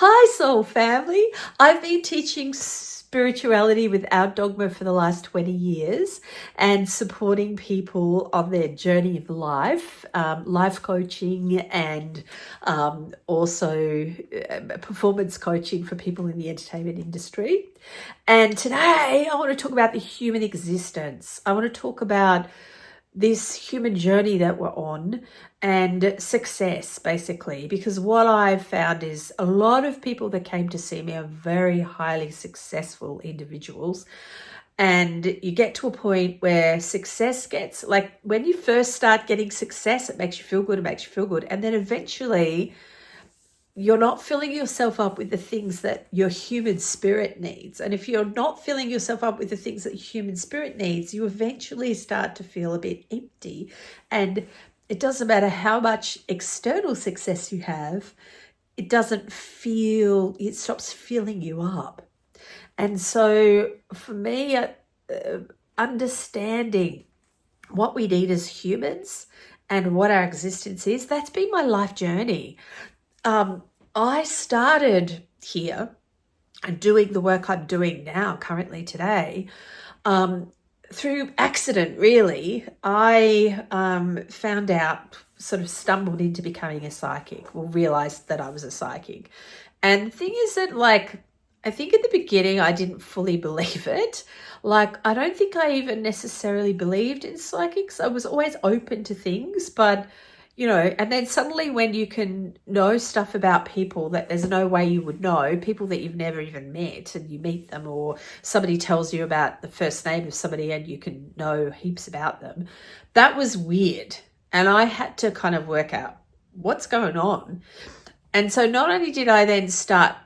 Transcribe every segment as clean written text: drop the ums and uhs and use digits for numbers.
Hi, Soul Family. I've been teaching spirituality without dogma for the last 20 years and supporting people on their journey of life, life coaching and also performance coaching for people in the entertainment industry. And today I want to talk about the human existence. I want to talk about this human journey that we're on and success, basically, because what I've found is a lot of people that came to see me are very highly successful individuals. And you get to a point where success gets, like, when you first start getting success, it makes you feel good, and then eventually you're not filling yourself up with the things that your human spirit needs. And if you're not filling yourself up with the things that human spirit needs, you eventually start to feel a bit empty. And it doesn't matter how much external success you have, it stops filling you up. And so for me, understanding what we need as humans and what our existence is, that's been my life journey. I started here and doing the work I'm doing now, currently today, through accident, really. I found out, sort of stumbled into becoming a psychic, or realized that I was a psychic. And the thing is that, like, I think at the beginning I didn't fully believe it. Like, I don't think I even necessarily believed in psychics. I was always open to things, but and then suddenly when you can know stuff about people that there's no way you would know, people that you've never even met, and you meet them, or somebody tells you about the first name of somebody and you can know heaps about them, that was weird. And I had to kind of work out what's going on. And so not only did I then start,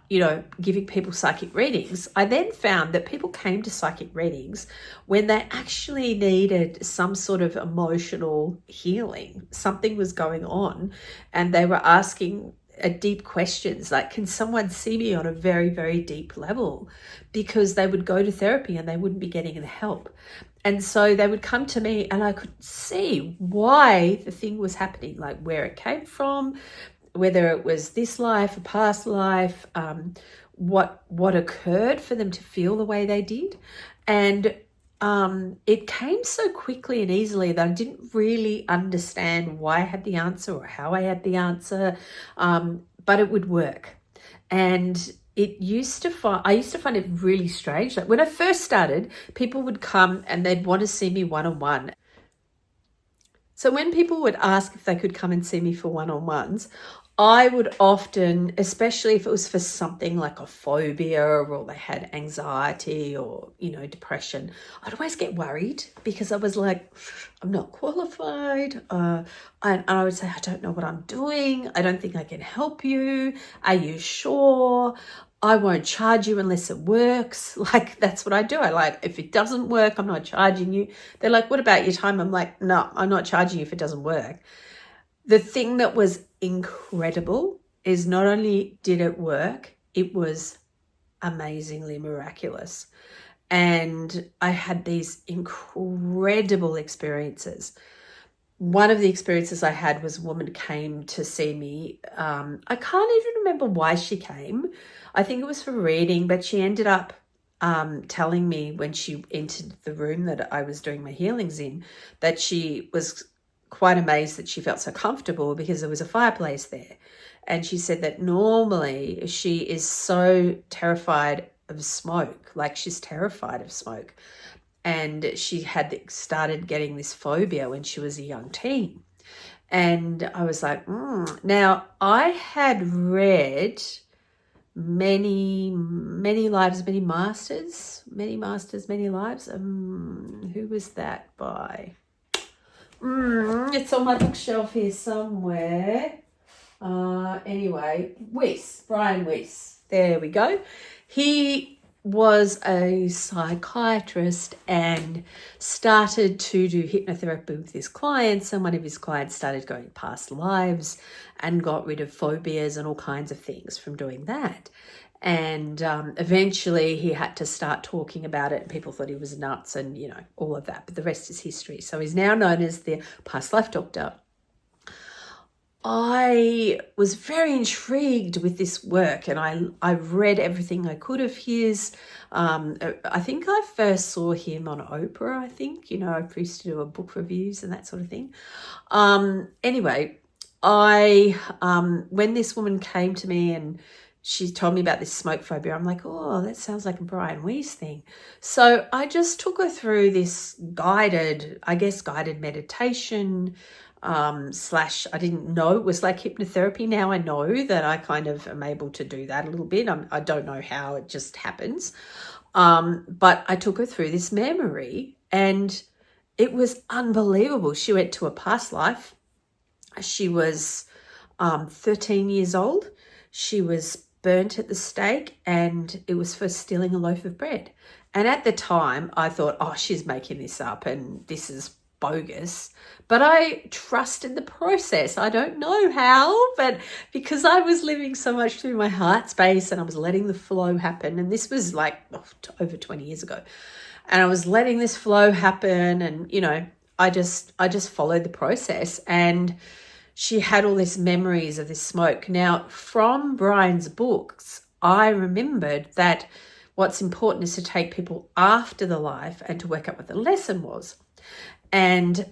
giving people psychic readings, I then found that people came to psychic readings when they actually needed some sort of emotional healing. Something was going on and they were asking deep questions like, can someone see me on a very, very deep level? Because they would go to therapy and they wouldn't be getting the help. And so they would come to me and I could see why the thing was happening, like where it came from, whether it was this life, a past life, what occurred for them to feel the way they did. And it came so quickly and easily that I didn't really understand why I had the answer or how I had the answer, but it would work. And I used to find it really strange. Like when I first started, people would come and they'd want to see me one-on-one. So when people would ask if they could come and see me for one-on-ones, I would often, especially if it was for something like a phobia or they had anxiety or, depression, I'd always get worried because I was like, I'm not qualified. And I would say, I don't know what I'm doing. I don't think I can help you. Are you sure? I won't charge you unless it works. Like, that's what I do. If it doesn't work, I'm not charging you. They're like, what about your time? I'm like, no, I'm not charging you if it doesn't work. The thing that was incredible is not only did it work, it was amazingly miraculous. And I had these incredible experiences. One of the experiences I had was a woman came to see me. I can't even remember why she came. I think it was for reading, but she ended up telling me when she entered the room that I was doing my healings in, that she was quite amazed that she felt so comfortable because there was a fireplace there. And she said that normally she is so terrified of smoke, like she's terrified of smoke. And she had started getting this phobia when she was a young teen. And I was like, Now, I had read many lives, many masters, many lives. Who was that by? It's on my bookshelf here somewhere. Anyway, Brian Weiss. There we go. He was a psychiatrist and started to do hypnotherapy with his clients, and one of his clients started going past lives and got rid of phobias and all kinds of things from doing that. And eventually he had to start talking about it and people thought he was nuts and, all of that. But the rest is history. So he's now known as the past life doctor. I was very intrigued with this work, and I've read everything I could of his. I think I first saw him on Oprah, I think. I used to do a book reviews and that sort of thing. Anyway, when this woman came to me and she told me about this smoke phobia, I'm like, oh, that sounds like a Brian Weiss thing. So I just took her through this guided meditation, slash, I didn't know it was like hypnotherapy. Now I know that I kind of am able to do that a little bit. I don't know how, it just happens. But I took her through this memory and it was unbelievable. She went to a past life. She was 13 years old. She was burnt at the stake, and it was for stealing a loaf of bread. And at the time, I thought, oh, she's making this up and this is bogus. But I trusted the process. I don't know how, but because I was living so much through my heart space and I was letting the flow happen, and this was like over 20 years ago, and I was letting this flow happen, and I just followed the process, and she had all these memories of this smoke. Now, from Brian's books, I remembered that what's important is to take people after the life and to work out what the lesson was. And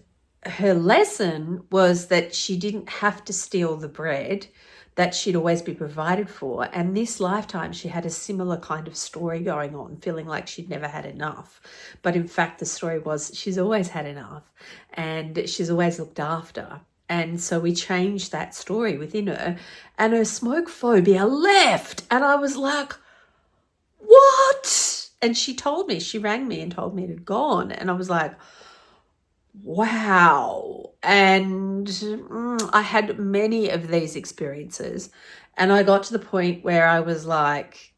her lesson was that she didn't have to steal the bread, that she'd always be provided for. And this lifetime, she had a similar kind of story going on, feeling like she'd never had enough. But in fact, the story was she's always had enough and she's always looked after. And so we changed that story within her, and her smoke phobia left. And I was like, what? And she rang me and told me it had gone. And I was like, wow. And I had many of these experiences. And I got to the point where I was like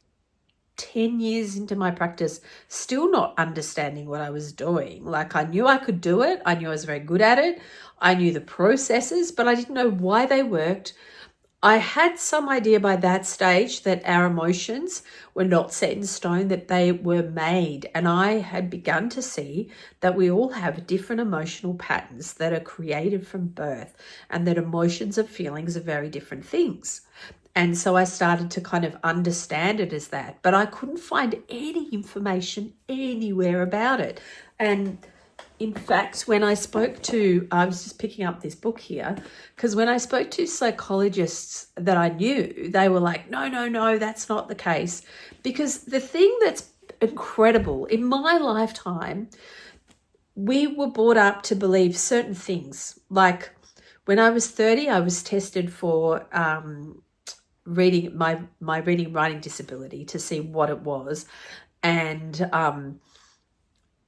10 years into my practice, still not understanding what I was doing. Like, I knew I could do it. I knew I was very good at it. I knew the processes, but I didn't know why they worked. I had some idea by that stage that our emotions were not set in stone, that they were made. And I had begun to see that we all have different emotional patterns that are created from birth, and that emotions and feelings are very different things. And so I started to kind of understand it as that, but I couldn't find any information anywhere about it. And in fact, when I was just picking up this book here, because when I spoke to psychologists that I knew, they were like, no, that's not the case. Because the thing that's incredible, in my lifetime, we were brought up to believe certain things. Like when I was 30, I was tested for reading, my reading writing disability, to see what it was. And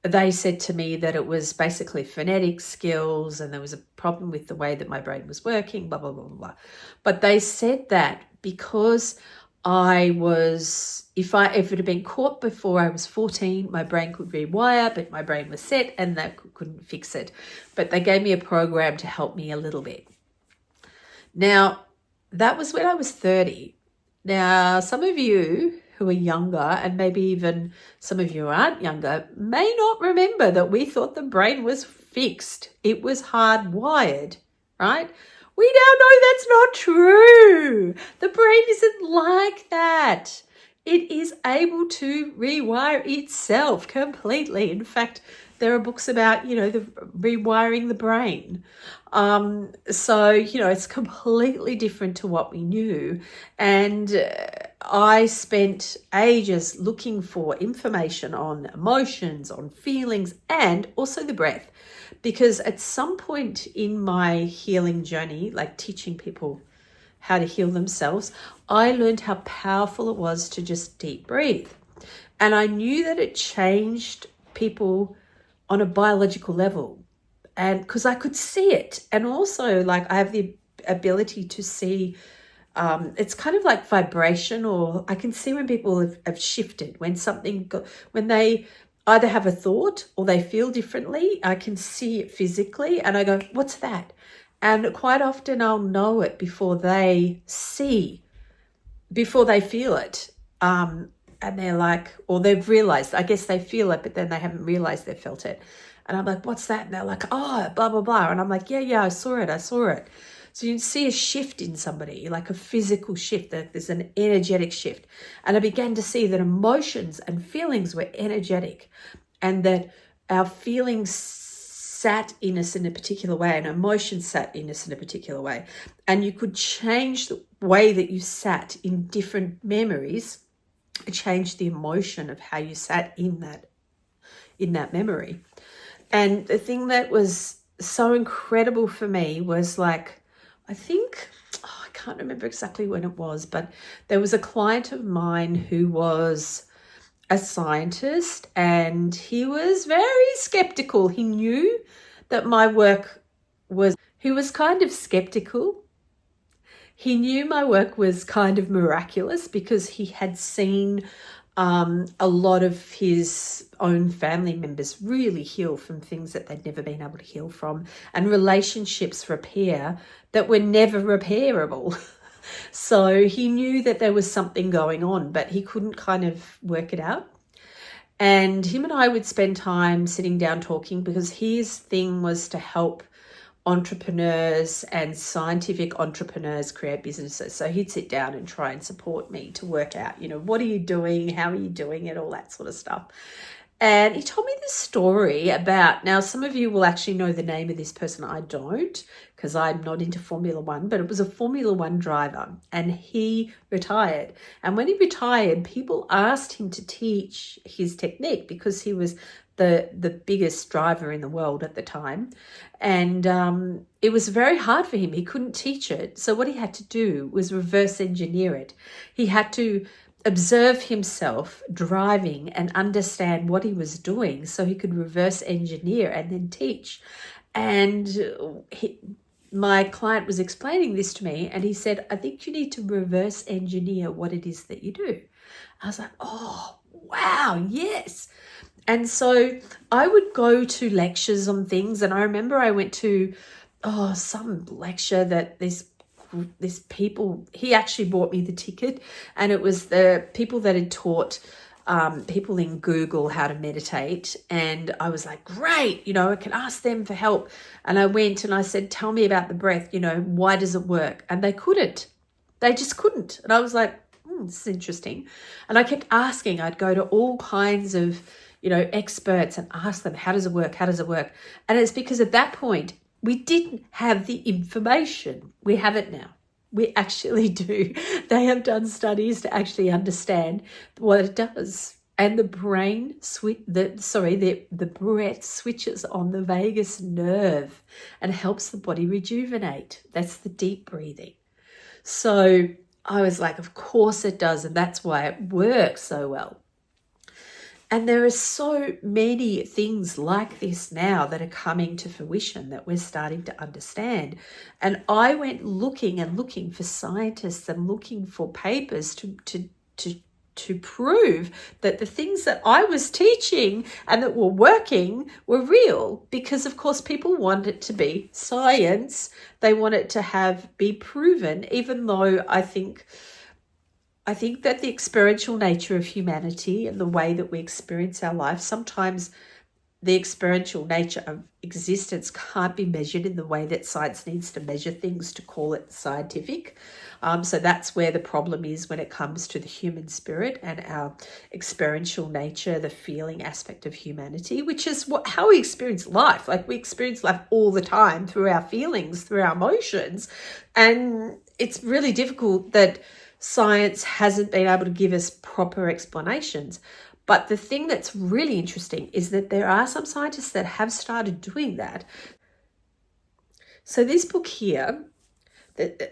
they said to me that it was basically phonetic skills, and there was a problem with the way that my brain was working, blah, blah, blah, blah, blah. But they said that because if it had been caught before I was 14, my brain could rewire, but my brain was set and they couldn't fix it. But they gave me a program to help me a little bit. Now, that was when I was 30. Now, some of you who are younger, and maybe even some of you who aren't younger, may not remember that we thought the brain was fixed. It was hardwired, right? We now know that's not true. The brain isn't like that. It is able to rewire itself completely. In fact, there are books about, the rewiring the brain. So, it's completely different to what we knew. And I spent ages looking for information on emotions, on feelings, and also the breath. Because at some point in my healing journey, like teaching people how to heal themselves, I learned how powerful it was to just deep breathe. And I knew that it changed people on a biological level, and because I could see it. And also, like, I have the ability to see, it's kind of like vibration, or I can see when people have shifted, when they either have a thought or they feel differently. I can see it physically and I go, what's that? And quite often I'll know it before they feel it. And they're like, or they've realized, I guess they feel it, but then they haven't realized they've felt it. And I'm like, what's that? And they're like, oh, blah, blah, blah. And I'm like, yeah, I saw it. So you'd see a shift in somebody, like a physical shift, that there's an energetic shift. And I began to see that emotions and feelings were energetic, and that our feelings sat in us in a particular way, and emotions sat in us in a particular way. And you could change the way that you sat in different memories, change the emotion of how you sat in that memory. And the thing that was so incredible for me was, like, I think, I can't remember exactly when it was, but there was a client of mine who was a scientist, and he was very skeptical. He knew that my work he was kind of skeptical. He knew my work was kind of miraculous because he had seen a lot of his own family members really heal from things that they'd never been able to heal from, and relationships repair that were never repairable. So he knew that there was something going on, but he couldn't kind of work it out. And him and I would spend time sitting down talking, because his thing was to help entrepreneurs and scientific entrepreneurs create businesses. So he'd sit down and try and support me to work out, what are you doing? How are you doing it? All that sort of stuff. And he told me this story about, now some of you will actually know the name of this person. I don't, because I'm not into Formula One, but it was a Formula One driver, and he retired. And when he retired, people asked him to teach his technique, because he was the biggest driver in the world at the time. And it was very hard for him. He couldn't teach it. So what he had to do was reverse engineer it. He had to observe himself driving and understand what he was doing, so he could reverse engineer and then teach. And my client was explaining this to me, and he said, I think you need to reverse engineer what it is that you do. I was like, oh, wow, yes. And so I would go to lectures on things, and I remember I went to some lecture that this people, he actually bought me the ticket, and it was the people that had taught people in Google how to meditate. And I was like, great, I can ask them for help. And I went and I said, tell me about the breath, why does it work? And they just couldn't. And I was like, this is interesting. And I kept asking. I'd go to all kinds of experts and ask them, how does it work? How does it work? And it's because at that point, we didn't have the information. We have it now. We actually do. They have done studies to actually understand what it does. And the the breath switches on the vagus nerve and helps the body rejuvenate. That's the deep breathing. So I was like, of course it does. And that's why it works so well. And there are so many things like this now that are coming to fruition that we're starting to understand. And I went looking for scientists and looking for papers to prove that the things that I was teaching and that were working were real, because of course people want it to be science. They want it to be proven, even though I think that the experiential nature of humanity and the way that we experience our life, sometimes the experiential nature of existence can't be measured in the way that science needs to measure things to call it scientific. So that's where the problem is when it comes to the human spirit and our experiential nature, the feeling aspect of humanity, which is how we experience life. Like, we experience life all the time through our feelings, through our emotions. And it's really difficult that science hasn't been able to give us proper explanations. But the thing that's really interesting is that there are some scientists that have started doing that. So this book here,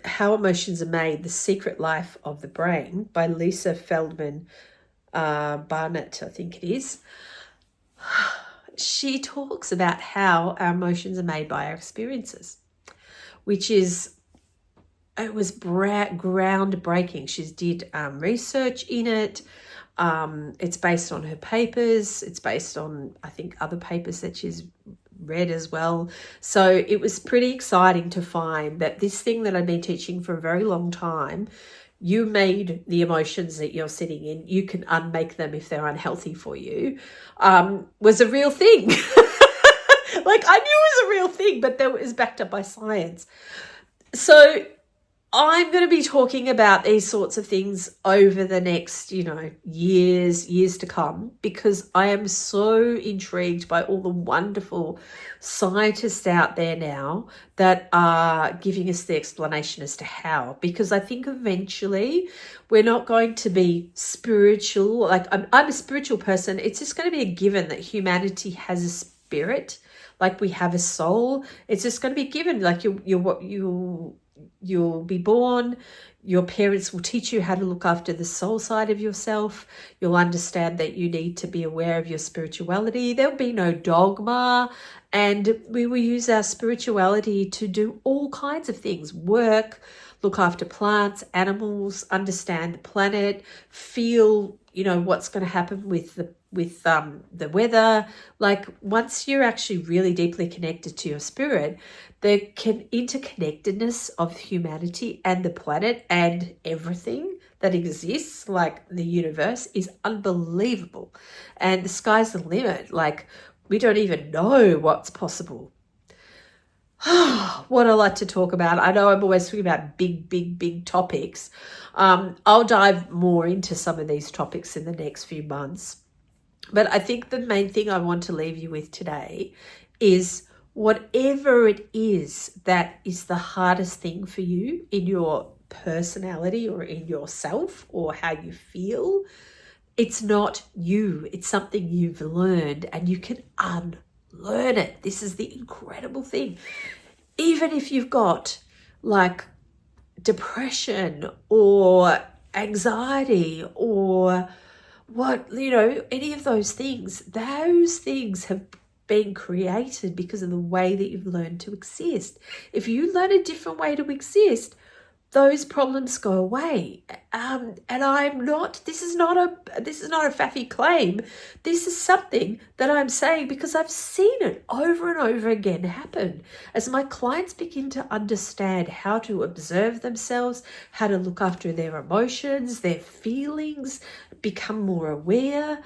How Emotions Are Made, The Secret Life of the Brain, by Lisa Feldman Barnett, I think it is. She talks about how our emotions are made by our experiences, which is, it was groundbreaking. She did research in it. It's based on her papers. It's based on, I think, other papers that she's read as well. So it was pretty exciting to find that this thing that I've been teaching for a very long time, you made the emotions that you're sitting in, you can unmake them if they're unhealthy for you, was a real thing. Like, I knew it was a real thing, but that was backed up by science. So I'm going to be talking about these sorts of things over the next, years to come, because I am so intrigued by all the wonderful scientists out there now that are giving us the explanation as to how. Because I think eventually we're not going to be spiritual. Like I'm a spiritual person. It's just going to be a given that humanity has a spirit, like we have a soul. It's just going to be given. Like you'll be born, your parents will teach you how to look after the soul side of yourself. You'll understand that you need to be aware of your spirituality. There'll be no dogma, and we will use our spirituality to do all kinds of things: work, look after plants, animals, understand the planet, feel what's going to happen with the weather. Like, once you're actually really deeply connected to your spirit, the interconnectedness of humanity and the planet and everything that exists, like the universe, is unbelievable. And the sky's the limit. Like, we don't even know what's possible. What I like to talk about. I know I'm always talking about big topics. I'll dive more into some of these topics in the next few months. But I think the main thing I want to leave you with today is, whatever it is that is the hardest thing for you in your personality or in yourself or how you feel, it's not you. It's something you've learned, and you can unlearn it. This is the incredible thing. Even if you've got like depression or anxiety or any of those things have been created because of the way that you've learned to exist. If you learn a different way to exist, those problems go away. And this is not a faffy claim. This is something that I'm saying because I've seen it over and over again happen. As my clients begin to understand how to observe themselves, how to look after their emotions, their feelings, become more aware,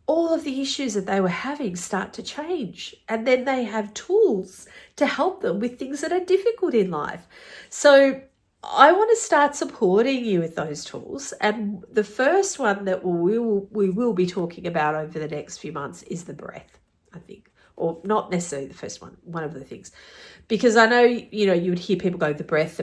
all of the issues that they were having start to change. And then they have tools to help them with things that are difficult in life. So I want to start supporting you with those tools. And the first one that we will be talking about over the next few months is the breath, I think. Or not necessarily the first one of the things. Because I know, you would hear people go, the breath.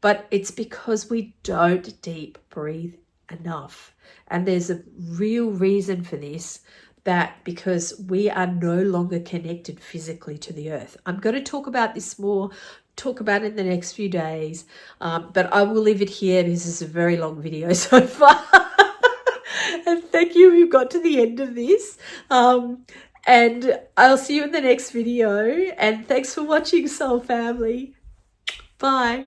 But it's because we don't deep breathe enough. And there's a real reason for this, that because we are no longer connected physically to the earth. I'm going to talk about this more, talk about it in the next few days, but I will leave it here because this is a very long video so far. And thank you if you've got to the end of this. And I'll see you in the next video. And thanks for watching, Soul Family. Bye.